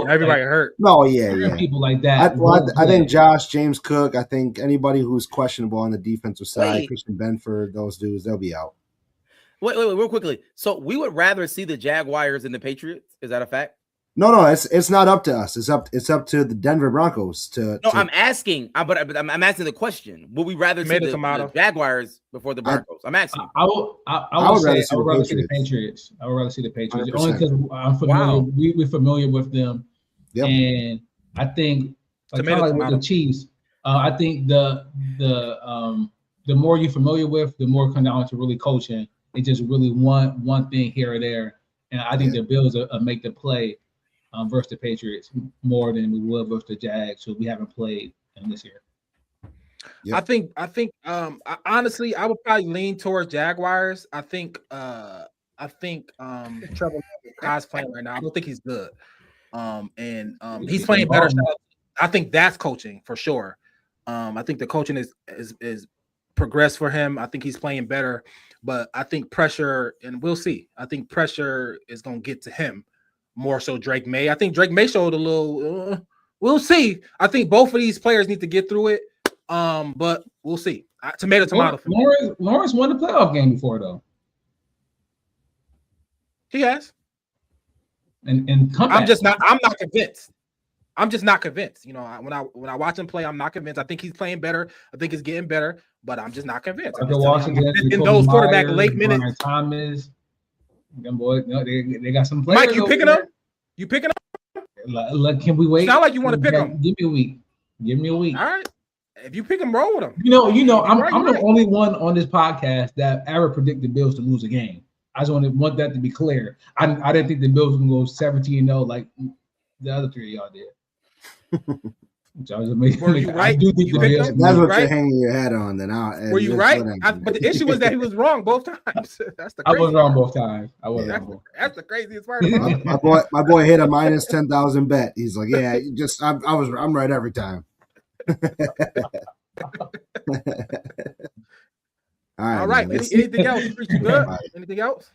everybody hurt. No, yeah. People like that. I think Josh, James Cook. I think anybody who's questionable on the defensive side, Christian Benford, those dudes, they'll be out. Wait, real quickly. So we would rather see the Jaguars than the Patriots. Is that a fact? No, it's not up to us. It's up to the Denver Broncos to. I'm asking. I'm asking the question. Would we rather see the Jaguars before the Broncos? I'm asking. I would rather see the Patriots. I would rather see the Patriots 100%. Only because I'm familiar. Wow. We're familiar with them, and I think with the Chiefs. I think the more you're familiar with, the more come down to really coaching. It's just really one thing here or there, and I think the Bills make the play versus the Patriots more than we would versus the Jags, who we haven't played in this year. Yep. I think honestly, I would probably lean towards Jaguars. I think Trevor Lawrence playing right now. I don't think he's good, he's playing better. I think that's coaching for sure. I think the coaching is progressed for him. I think he's playing better. But I think pressure, and we'll see. I think pressure is going to get to him more so Drake May. I think Drake May showed a little. We'll see. I think both of these players need to get through it. But we'll see. Tomato. Lawrence won the playoff game before, though. He has. And I'm not convinced. I'm just not convinced. When I watch him play, I'm not convinced. I think he's playing better. I think he's getting better, but I'm just not convinced. In those quarterback late minutes, Thomas, them boys, they got some players. Mike, you picking up? You picking up? Can we wait? It's not like you want to pick them. Give me a week. All right. If you pick them, roll with them. I'm the only one on this podcast that ever predicted the Bills to lose a game. I just want that to be clear. I didn't think the Bills were going to go 17-0 like the other 3 of y'all did. Were you right? That's what you're hanging your hat on. Then were you right? But the issue was that he was wrong both times. I was wrong both times. That's the craziest part. My boy hit a minus 10,000 bet. He's like, yeah, I'm right every time. All right. Anything else? Good? Anything else?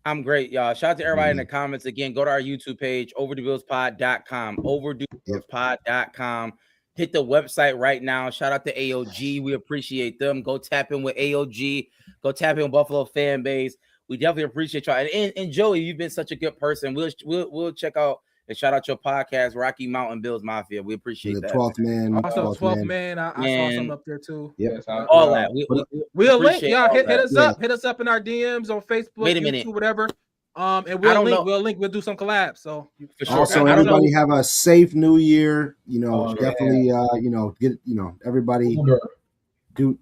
I'm great, y'all. Shout out to everybody in the comments. Again, go to our YouTube page, overduebillspod.com, overduebillspod.com. Hit the website right now. Shout out to AOG. We appreciate them. Go tap in with AOG. Go tap in with Buffalo fan base. We definitely appreciate y'all. And Joey, you've been such a good person. We'll check out and shout out your podcast, Rocky Mountain Bills Mafia. We appreciate that. 12th man. Also, 12th man. I saw some up there too. Yep. All that. We'll link y'all. Hit us up. Hit us up in our DMs on Facebook, YouTube, whatever. And we'll do some collabs. So for sure. Also, everybody have a safe New Year. Definitely. Get everybody do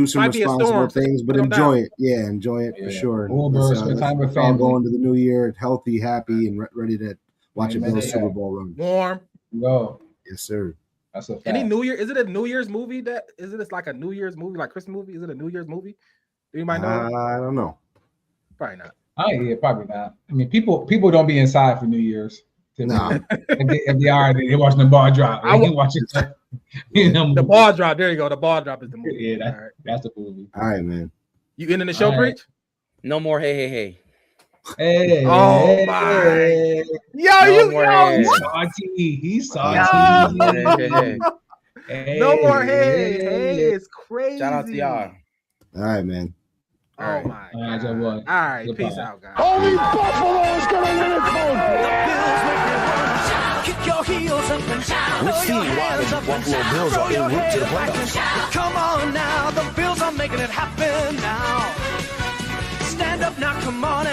some responsible things, but enjoy it. Yeah, enjoy it for sure. Let's all go into the new year healthy, happy, and ready to watch a Bills Super Bowl run. Warm. No. Yes, sir. That's a fact. Any New Year? Is it a New Year's movie? Like a New Year's movie, like Christmas movie? Is it a New Year's movie? Do you might know? I don't know. Probably not. Probably not. I mean, people don't be inside for New Year's. No. if they are, they're watching the ball drop. I watching the ball drop. There you go. The ball drop is the movie. Yeah, that's the movie. All right, man. You ending the show, Preach? No more. Hey. Hey, oh my! He's salty. No more. Hey, it's crazy. Shout out to y'all. All right, man. Oh my! All right, peace out, guys. Only Buffalo is gonna win it, folks. Kick your heels up and down. We've seen why the Buffalo Bills are en route to the playoffs. Come on now, the Bills are making it happen now. Stand up now, come on.